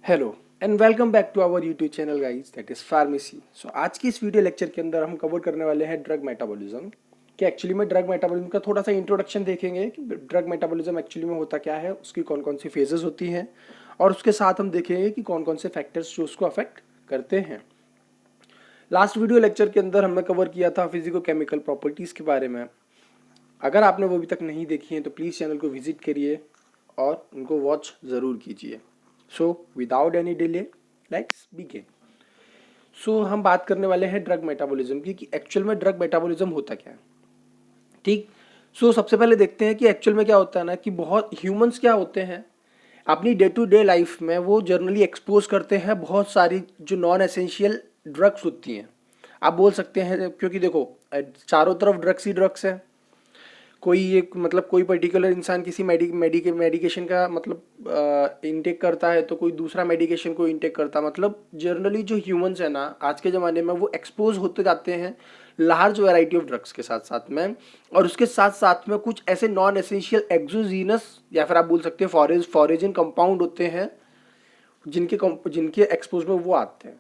Hello and welcome back to our YouTube channel guys that is pharmacy. So आज की इस video lecture के अंदर हम कवर करने वाले हैं ड्रग मेटाबॉलिज्म कि एक्चुअली में ड्रग मेटाबॉलिज्म का थोड़ा सा इंट्रोडक्शन देखेंगे कि ड्रग मेटाबॉलिज्म एक्चुअली में होता क्या है, उसकी कौन कौन सी फेजेस होती हैं और उसके साथ हम देखेंगे कि कौन कौन से फैक्टर्स जो उसको अफेक्ट करते हैं। लास्ट वीडियो लेक्चर के अंदर हमने कवर किया था फिजिको केमिकल प्रॉपर्टीज़ के बारे में। अगर आपने वो अभी तक नहीं देखी है तो प्लीज़ चैनल को विजिट करिए और उनको वॉच ज़रूर कीजिए। So without any delay let's begin. So हम बात करने वाले हैं ड्रग मेटाबॉलिज्म की कि एक्चुअल में ड्रग मेटाबॉलिज्म होता क्या है। ठीक। सो सबसे पहले देखते हैं कि एक्चुअल में क्या होता है ना कि बहुत ह्यूमंस क्या होते हैं अपनी डे टू डे लाइफ में वो जनरली एक्सपोज करते हैं बहुत सारी जो नॉन एसेंशियल ड्रग्स होती हैं। आप बोल सकते हैं क्योंकि देखो चारों तरफ ड्रग्स ही ड्रग्स है। कोई एक मतलब कोई पर्टिकुलर इंसान किसी मेडिकेशन का मतलब इनटेक करता है तो कोई दूसरा मेडिकेशन को इनटेक करता है। मतलब जनरली जो ह्यूमंस है ना आज के ज़माने में वो एक्सपोज होते जाते हैं लार्ज वैरायटी ऑफ ड्रग्स के साथ साथ में, और उसके साथ साथ में कुछ ऐसे नॉन एसेंशियल एक्सोजीनस या फिर आप बोल सकते हैं फॉरेजिन कंपाउंड होते हैं जिनके एक्सपोज में वो आते हैं।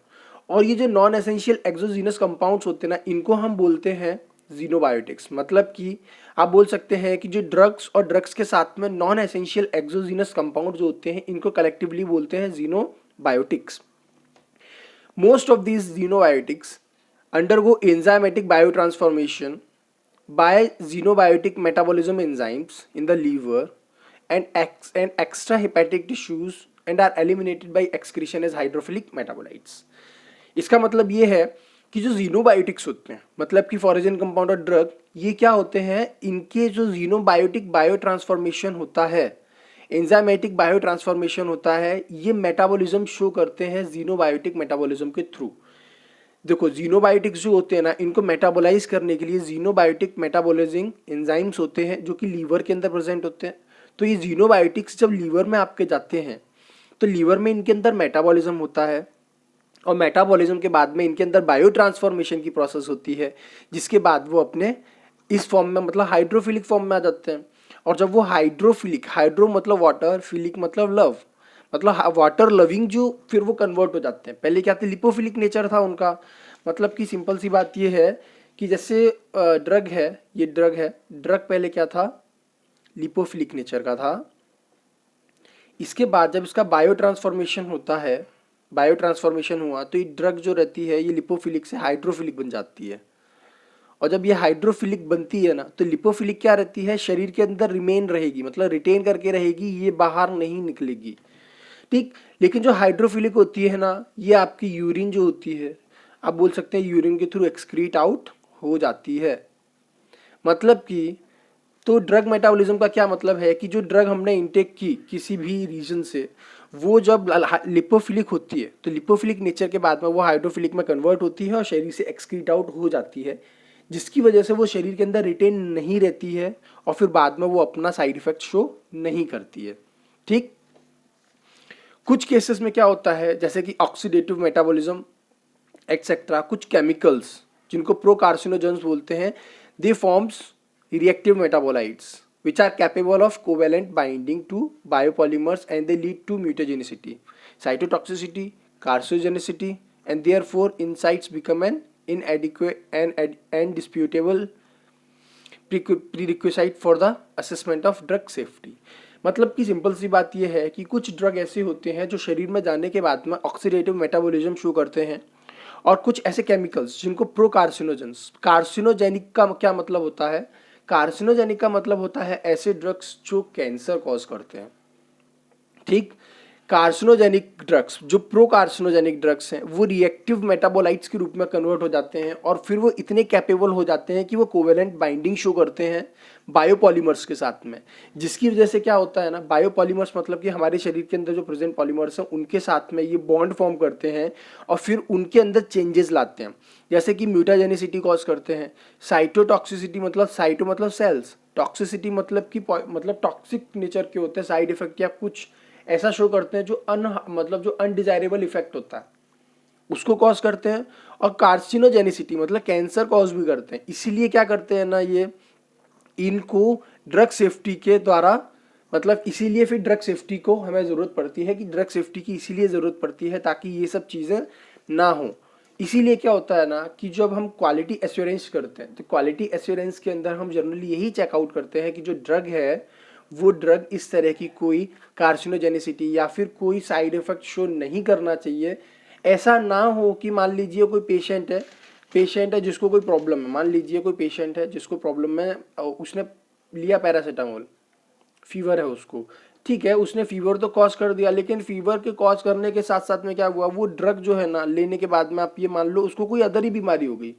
और ये जो नॉन एसेंशियल एक्सोजीनस कंपाउंड्स होते हैं ना इनको हम बोलते हैं जीनोबायोटिक्स। मतलब कि आप बोल सकते हैं कि जो ड्रग्स और ड्रग्स के साथ में नॉन एसेंशियल एक्सोजीनस कंपाउंड जो होते हैं इनको कलेक्टिवली बोलते हैं xenobiotics. Most of these xenobiotics undergo enzymatic biotransformation by xenobiotic metabolism enzymes in the liver and extrahepatic tissues and are eliminated by excretion as hydrophilic metabolites। इसका मतलब ये है कि जो जीनोबायोटिक्स होते हैं मतलब कि फॉरेजिन कंपाउंड और ड्रग ये क्या होते हैं, इनके जो जीनोबायोटिक बायो ट्रांसफॉर्मेशन होता है, एंजाइमेटिक बायो ट्रांसफॉर्मेशन होता है, ये मेटाबॉलिज्म शो करते हैं जीनोबायोटिक मेटाबॉलिज्म के थ्रू। देखो जीनोबायोटिक्स जो होते हैं ना इनको मेटाबोलाइज करने के लिए जीनोबायोटिक मेटाबोलाइजिंग एंजाइम्स होते हैं जो कि लीवर के अंदर प्रेजेंट होते हैं। तो ये जीनोबायोटिक्स जब लीवर में आपके जाते हैं तो लीवर में इनके अंदर मेटाबॉलिज्म होता है और मेटाबॉलिज्म के बाद में इनके अंदर बायो ट्रांसफॉर्मेशन की प्रोसेस होती है जिसके बाद वो अपने इस फॉर्म में मतलब हाइड्रोफिलिक फॉर्म में आ जाते हैं। और जब वो हाइड्रोफिलिक, हाइड्रो मतलब वाटर, फिलिक मतलब लव, मतलब वाटर लविंग जो फिर वो कन्वर्ट हो जाते हैं। पहले क्या थे, लिपोफिलिक नेचर था उनका। मतलब कि सिंपल सी बात ये है कि जैसे ड्रग है, ये ड्रग है, ड्रग पहले क्या था, लिपोफिलिक नेचर का था। इसके बाद जब इसका बायो ट्रांसफॉर्मेशन होता है, बायो ट्रांसफॉर्मेशन हुआ तो ये ड्रग जो रहती है ये लिपोफिलिक से हाइड्रोफिलिक बन जाती है। और जब ये हाइड्रोफिलिक बनती है ना तो लिपोफिलिक क्या रहती है, शरीर के अंदर रिमेन रहेगी, मतलब रिटेन करके रहेगी, ये बाहर नहीं निकलेगी। ठीक। लेकिन जो हाइड्रोफिलिक होती है ना ये आपकी यूरिन जो होती है आप बोल सकते हैं यूरिन के थ्रू एक्सक्रीट आउट हो जाती है। मतलब कि तो ड्रग मेटाबॉलिज्म का क्या मतलब है कि जो ड्रग हमने इंटेक की किसी भी रीजन से वो जब लिपोफिलिक होती है तो लिपोफिलिक नेचर के बाद में वो हाइड्रोफिलिक में कन्वर्ट होती है और शरीर से एक्सक्रीट आउट हो जाती है, जिसकी वजह से वो शरीर के अंदर रिटेन नहीं रहती है और फिर बाद में वो अपना साइड इफेक्ट शो नहीं करती है। ठीक। कुछ केसेस में क्या होता है जैसे कि ऑक्सीडेटिव मेटाबॉलिज्म एक्सेट्रा, कुछ केमिकल्स जिनको प्रोकार्सिनोजेंस बोलते हैं, दे forms reactive metabolites which are capable of covalent binding to biopolymers and they lead to mutagenicity, cytotoxicity, carcinogenicity, and therefore insights become an inadequate and disputable prerequisite for the assessment of drug safety। मतलब कि simple सी बात यह है कि कुछ drug ऐसे होते हैं जो शरीर में जाने के बाद में ऑक्सीडेटिव मेटाबॉलिज्म शो करते हैं, और कुछ ऐसे केमिकल्स जिनको प्रोकार्सिनोजेंस, कार्सिनोजेनिक का क्या मतलब होता है, कार्सिनोजेनिक का मतलब होता है ऐसे ड्रग्स जो कैंसर कॉज करते हैं। ठीक। कार्सिनोजेनिक ड्रग्स, जो प्रो कार्सिनोजेनिक ड्रग्स हैं वो रिएक्टिव मेटाबोलाइट्स के रूप में कन्वर्ट हो जाते हैं और फिर वो इतने कैपेबल हो जाते हैं कि वो कोवेलेंट बाइंडिंग शो करते हैं बायोपॉलीमर्स के साथ में, जिसकी वजह से क्या होता है ना, बायोपॉलीमर्स मतलब कि हमारे शरीर के अंदर जो प्रेजेंट पॉलीमर्स हैं उनके साथ में ये बॉन्ड फॉर्म करते हैं और फिर उनके अंदर चेंजेस लाते हैं, जैसे कि म्यूटाजेनिसिटी कॉज करते हैं। साइटोटॉक्सिसिटी मतलब साइटो मतलब सेल्स, टॉक्सिसिटी मतलब कि मतलब टॉक्सिक नेचर के होते हैं, साइड इफेक्ट या कुछ ऐसा शो करते हैं जो मतलब जो अनडिजायरेबल इफेक्ट होता है उसको कॉज करते हैं। और कार्सिनोजेनिसिटी मतलब कैंसर कॉज भी करते हैं। इसीलिए क्या करते हैं ना ये इनको ड्रग सेफ्टी के द्वारा मतलब इसीलिए फिर ड्रग सेफ्टी को हमें ज़रूरत पड़ती है कि ड्रग सेफ्टी की इसीलिए ज़रूरत पड़ती है ताकि ये सब चीज़ें ना हो। इसीलिए क्या होता है ना कि जब हम क्वालिटी एश्योरेंस करते हैं तो क्वालिटी एश्योरेंस के अंदर हम जनरली यही चेकआउट करते हैं कि जो ड्रग है वो ड्रग इस तरह की कोई कार्सिनोजेनिसिटी या फिर कोई साइड इफेक्ट शो नहीं करना चाहिए। ऐसा ना हो कि मान लीजिए कोई पेशेंट है जिसको कोई प्रॉब्लम है, मान लीजिए कोई पेशेंट है जिसको प्रॉब्लम है, उसने लिया पैरासीटामोल, फीवर है उसको, ठीक है, उसने फीवर तो कॉज कर दिया, लेकिन फीवर के कॉज करने के साथ साथ में क्या हुआ, वो ड्रग जो है ना लेने के बाद में आप ये मान लो उसको कोई अदर ही बीमारी हो गई।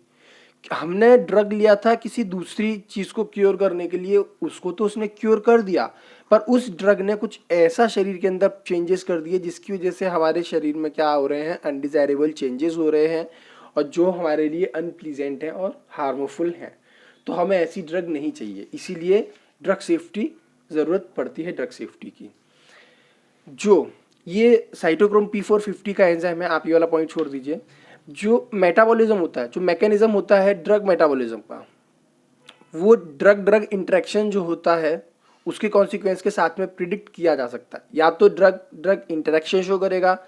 हमने ड्रग लिया था किसी दूसरी चीज को क्योर करने के लिए, उसको तो उसने क्योर कर दिया, पर उस ड्रग ने कुछ ऐसा शरीर के अंदर चेंजेस कर दिए जिसकी वजह से हमारे शरीर में क्या हो रहे हैं, अनडिजायरेबल चेंजेस हो रहे हैं और जो हमारे लिए अनप्लीजेंट है और हार्मफुल है। तो हमें ऐसी ड्रग नहीं चाहिए, इसीलिए ड्रग सेफ्टी ज़रूरत पड़ती है ड्रग सेफ्टी की। जो ये साइटोक्रोम P450 का एंजाइम है, आप ये वाला पॉइंट छोड़ दीजिए। जो मेटाबॉलिज्म होता है, जो मैकेनिज्म होता है ड्रग मेटाबॉलिज्म का, वो ड्रग ड्रग इंटरेक्शन जो होता है उसके कॉन्सिक्वेंस के साथ में प्रिडिक्ट किया जा सकता है। या तो ड्रग ड्रग इंटरेक्शन शो करेगा,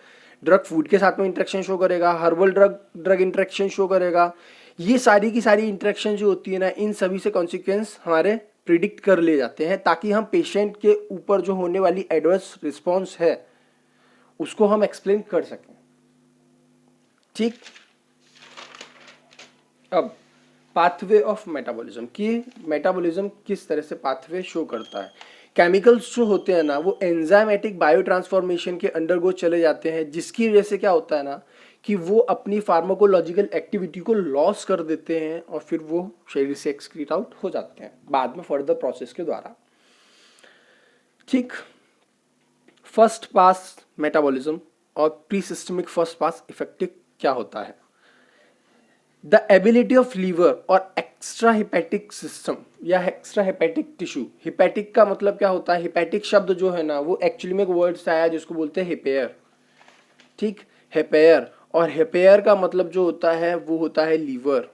ड्रग फूड के साथ में इंटरेक्शन शो करेगा, herbal drug drug interaction show करेगा। ये सारी की सारी इंटरेक्शन जो होती है ना, इन सभी से कॉन्सिक्वेंस हमारे प्रिडिक्ट कर ले जाते हैं ताकि हम पेशेंट के ऊपर जो होने वाली एडवर्स रिस्पॉन्स है उसको हम एक्सप्लेन कर सकें। ठीक, अब पाथवे ऑफ मेटाबॉलिज्म की, मेटाबॉलिज्म किस तरह से पाथवे शो करता है। केमिकल्स जो होते हैं ना वो एंजाइमेटिक बायो ट्रांसफॉर्मेशन के अंडरगो चले जाते हैं, जिसकी वजह से क्या होता है ना कि वो अपनी फार्माकोलॉजिकल एक्टिविटी को लॉस कर देते हैं और फिर वो शरीर से एक्सक्रीट आउट हो जाते हैं बाद में फर्दर प्रोसेस के द्वारा। ठीक, फर्स्ट पास मेटाबॉलिज्म और pre systemic first pass effective क्या होता है। द एबिलिटी ऑफ लीवर और एक्स्ट्रा हिपैटिक सिस्टम या एक्स्ट्रा हिपैटिक टिश्यू। हिपैटिक का मतलब क्या होता है, हिपैटिक शब्द जो है ना वो एक्चुअली में एक वर्ड से आया जिसको बोलते हैं हिपेयर। ठीक, हिपेयर, और हिपेयर का मतलब जो होता है वो होता है लीवर।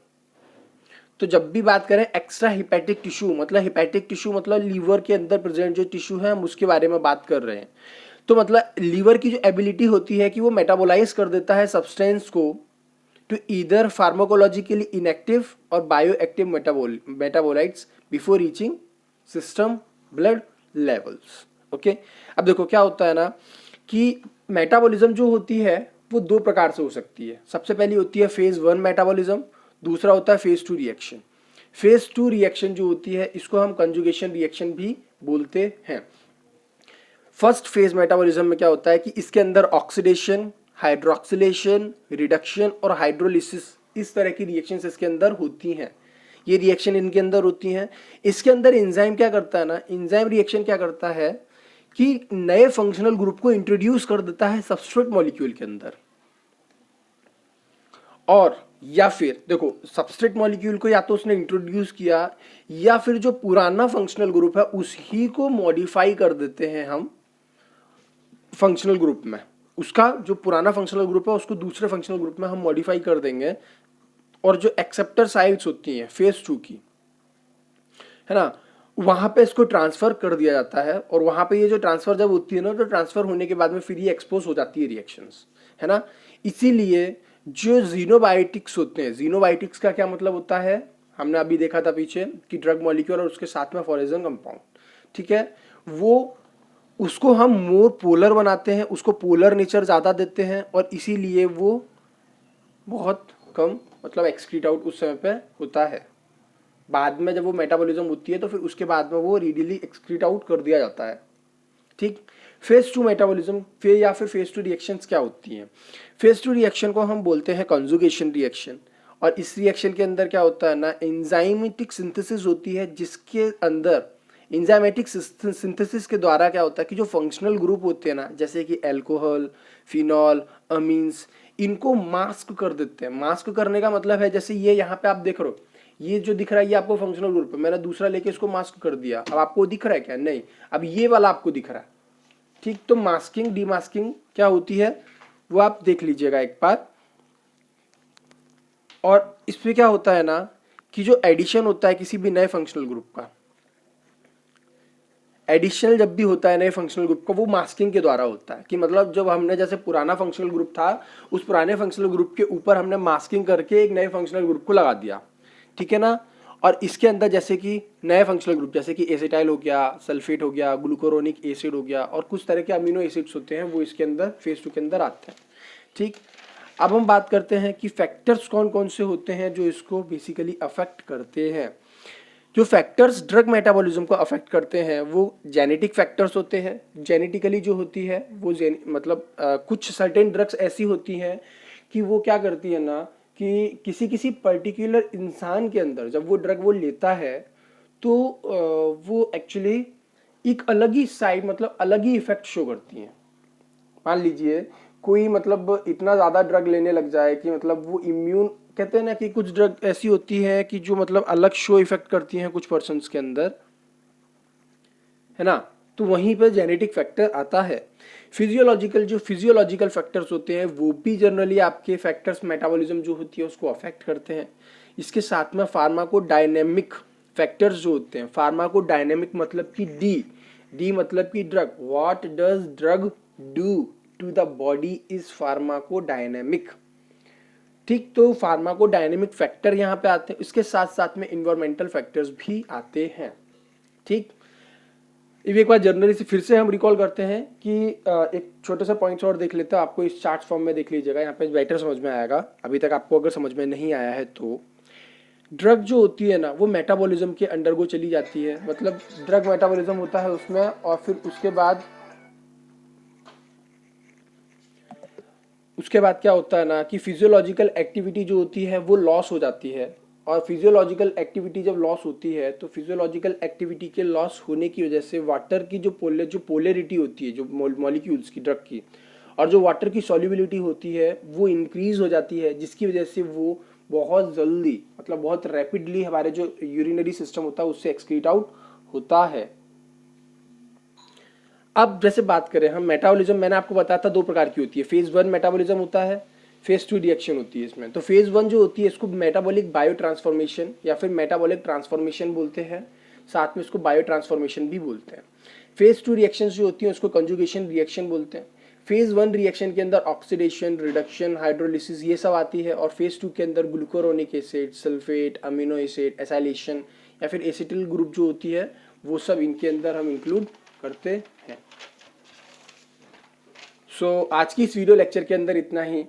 तो जब भी बात करें एक्स्ट्रा हिपैटिक टिश्यू, मतलब हिपैटिक टिश्यू मतलब लीवर के अंदर प्रेजेंट जो टिश्यू है हम उसके बारे में बात कर रहे हैं। तो मतलब लीवर की जो एबिलिटी होती है कि वो मेटाबोलाइज कर देता है सब्सटेंस को टू ईदर फार्माकोलॉजिकली इनएक्टिव और bioactive metabolites before reaching system blood levels. Okay, अब देखो क्या होता है ना कि मेटाबॉलिज्म जो होती है वो दो प्रकार से हो सकती है। सबसे पहली होती है फेज 1 मेटाबॉलिज्म, दूसरा होता है फेज 2 रिएक्शन। फेज 2 रिएक्शन जो होती है इसको हम कंजुगेशन रिएक्शन भी बोलते हैं। फर्स्ट फेज मेटाबॉलिज्म में क्या होता है कि इसके अंदर ऑक्सीडेशन, हाइड्रोक्सिलेशन, रिडक्शन और हाइड्रोलिसिस, इस तरह की रिएक्शंस इसके अंदर होती हैं। ये रिएक्शन इनके अंदर होती हैं। इसके अंदर एंजाइम क्या करता है ना, एंजाइम रिएक्शन क्या करता है कि नए फंक्शनल ग्रुप को इंट्रोड्यूस कर देता है सबस्ट्रेट मॉलिक्यूल के अंदर, और या फिर देखो सबस्ट्रेट मॉलिक्यूल को या तो उसने इंट्रोड्यूस किया या फिर जो पुराना फंक्शनल ग्रुप है उसी को मॉडिफाई कर देते हैं हम फंक्शनल ग्रुप में। उसका जो पुराना फंक्शनल ग्रुप है उसको दूसरे फंक्शनल ग्रुप में हम मॉडिफाई कर देंगे, और जो एक्सेप्टर साइट्स होती हैं फेज 2 की, है ना, वहां पे इसको ट्रांसफर कर दिया जाता है। और वहां पे ये जो ट्रांसफर जब होती है ना, तो ट्रांसफर होने के बाद में फिर ये एक्सपोज हो जाती है रिएक्शंस, है ना। इसीलिए जो जीनोबायोटिक्स होते हैं, जीनोबायोटिक्स का क्या मतलब होता है, हमने अभी देखा था पीछे कि ड्रग मॉलिक्यूल और उसके साथ में फॉरेजन कंपाउंड, ठीक है, वो उसको हम मोर पोलर बनाते हैं, उसको पोलर नेचर ज़्यादा देते हैं और इसीलिए वो बहुत कम मतलब एक्सक्रीट आउट उस समय पे होता है। बाद में जब वो मेटाबॉलिज्म होती है तो फिर उसके बाद में वो रीडिली एक्सक्रीट आउट कर दिया जाता है। ठीक, फेज 2 मेटाबॉलिज्म फिर या फिर फेज 2 रिएक्शंस क्या होती हैं। फेज 2 रिएक्शन को हम बोलते हैं कंजुगेशन रिएक्शन, और इस रिएक्शन के अंदर क्या होता है ना, एंजाइमेटिक सिंथेसिस होती है, जिसके अंदर एंजाइमेटिक सिंथेसिस के द्वारा क्या होता है कि जो फंक्शनल ग्रुप होते हैं ना, जैसे कि एल्कोहल, फिनॉल, अमीन्स, इनको मास्क कर देते हैं। मास्क करने का मतलब है जैसे ये यहाँ पे आप देख रहे हो, ये जो दिख रहा है ये आपको फंक्शनल ग्रुप है, मैंने दूसरा लेके इसको मास्क कर दिया, अब आपको दिख रहा है क्या, नहीं, अब ये वाला आपको दिख रहा है। ठीक, तो मास्किंग डीमास्किंग क्या होती है वो आप देख लीजिएगा एक बार। और इसमें क्या होता है ना कि जो एडिशन होता है किसी भी नए फंक्शनल ग्रुप का, एडिशनल जब भी होता है नए फंक्शनल ग्रुप का, वो मास्किंग के द्वारा होता है। कि मतलब जब हमने जैसे पुराना फंक्शनल ग्रुप था, उस पुराने फंक्शनल ग्रुप के ऊपर हमने मास्किंग करके एक नए फंक्शनल ग्रुप को लगा दिया, ठीक है ना। और इसके अंदर जैसे कि नए फंक्शनल ग्रुप जैसे कि एसिटाइल हो गया, सल्फेट हो गया, ग्लूकोरोनिक एसिड हो गया, और कुछ तरह के अमीनो एसिड्स होते हैं, वो इसके अंदर फेज 2 के अंदर आते हैं, ठीक। अब हम बात करते हैं कि फैक्टर्स कौन कौन से होते हैं जो इसको बेसिकली अफेक्ट करते हैं। जो फैक्टर्स ड्रग मेटाबॉलिज्म को अफेक्ट करते हैं वो जेनेटिक फैक्टर्स होते हैं। जेनेटिकली जो होती है वो मतलब कुछ सर्टेन ड्रग्स ऐसी होती हैं कि वो क्या करती है ना, कि किसी किसी पर्टिकुलर इंसान के अंदर जब वो ड्रग वो लेता है तो वो एक्चुअली एक अलग ही साइड, मतलब अलग ही इफेक्ट शो करती हैं। मान लीजिए कोई मतलब इतना ज़्यादा ड्रग लेने लग जाए कि मतलब वो इम्यून, कहते हैं ना कि कुछ ड्रग ऐसी होती है कि जो मतलब अलग शो इफेक्ट करती हैं कुछ पर्सन्स के अंदर, है ना। तो वहीं पर जेनेटिक फैक्टर आता है। जो फिजियोलॉजिकल फैक्टर्स होते हैं वो भी जनरली आपके फैक्टर्स मेटाबॉलिज्म जो होती है उसको अफेक्ट करते हैं। इसके साथ में फार्माकोडायनेमिक फैक्टर्स जो होते हैं, फार्माकोडायनेमिक मतलब कि डी मतलब कि drug, what does drug do to the body is pharmacodynamic, ठीक। तो फार्माकोडायनेमिक फैक्टर यहाँ पे आते हैं, इसके साथ साथ में इन्वायरमेंटल फैक्टर्स भी आते हैं, ठीक। एक बार जनरली से फिर से हम रिकॉल करते हैं कि एक छोटे से पॉइंट्स और देख लेते हैं, आपको इस चार्ट फॉर्म में देख लीजिएगा, यहाँ पे बेटर समझ में आएगा। अभी तक आपको अगर समझ में नहीं आया है तो ड्रग जो होती है ना वो मेटाबॉलिज्म के अंडरगो चली जाती है, मतलब ड्रग मेटाबॉलिज्म होता है उसमें, और फिर उसके बाद क्या होता है ना कि फिजियोलॉजिकल एक्टिविटी जो होती है वो लॉस हो जाती है। और फिजियोलॉजिकल एक्टिविटी जब लॉस होती है तो फिजियोलॉजिकल एक्टिविटी के लॉस होने की वजह से वाटर की जो पोलरिटी होती है, जो मॉलिक्यूल्स की ड्रग की, और जो वाटर की सॉल्युबिलिटी होती है वो इंक्रीज हो जाती है, जिसकी वजह से वो बहुत जल्दी, मतलब बहुत रैपिडली हमारे जो यूरिनरी सिस्टम होता है उससे एक्सक्रीट आउट होता है। अब जैसे बात करें हम मेटाबॉलिज्म, मैंने आपको बताया था 2 प्रकार की होती है, फेज 1 मेटाबॉलिज्म होता है, फेज 2 रिएक्शन होती है इसमें। तो फेज 1 जो होती है इसको मेटाबॉलिक बायो ट्रांसफॉर्मेशन या फिर मेटाबॉलिक ट्रांसफॉर्मेशन बोलते हैं, साथ में इसको बायो ट्रांसफॉर्मेशन भी बोलते हैं। फेज 2 रिएक्शन जो होती है उसको कंजुगेशन रिएक्शन बोलते हैं। फेज 1 रिएक्शन के अंदर ऑक्सीडेशन, रिडक्शन, हाइड्रोलिसिस ये सब आती है, और फेज 2 के अंदर glucuronic acid, sulphate, amino acid, acylation या फिर एसिटिल ग्रुप जो होती है वो सब इनके अंदर हम इंक्लूड करते हैं। सो आज की इस वीडियो लेक्चर के अंदर इतना ही,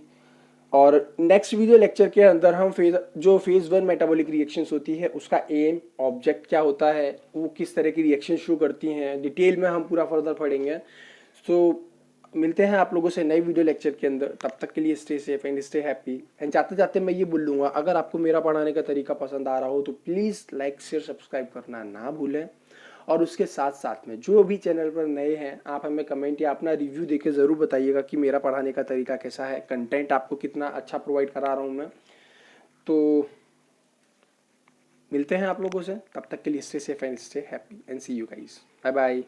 और नेक्स्ट वीडियो लेक्चर के अंदर हम फेज 1 मेटाबॉलिक रिएक्शंस होती है उसका एम, ऑब्जेक्ट क्या होता है, वो किस तरह की रिएक्शन शो करती हैं, डिटेल में हम पूरा फर्दर पढ़ेंगे। सो मिलते हैं आप लोगों से नई वीडियो लेक्चर के अंदर, तब तक के लिए stay safe and stay happy. And जाते जाते मैं ये बोल लूँगा, अगर आपको मेरा पढ़ाने का तरीका पसंद आ रहा हो तो प्लीज़ लाइक शेयर सब्सक्राइब करना ना भूलें। और उसके साथ साथ में जो भी चैनल पर नए हैं आप हमें कमेंट या अपना रिव्यू देके ज़रूर बताइएगा कि मेरा पढ़ाने का तरीका कैसा है, कंटेंट आपको कितना अच्छा प्रोवाइड करा रहा हूँ मैं। तो मिलते हैं आप लोगों से, तब तक के लिए stay safe and stay happy and see you guys, bye bye.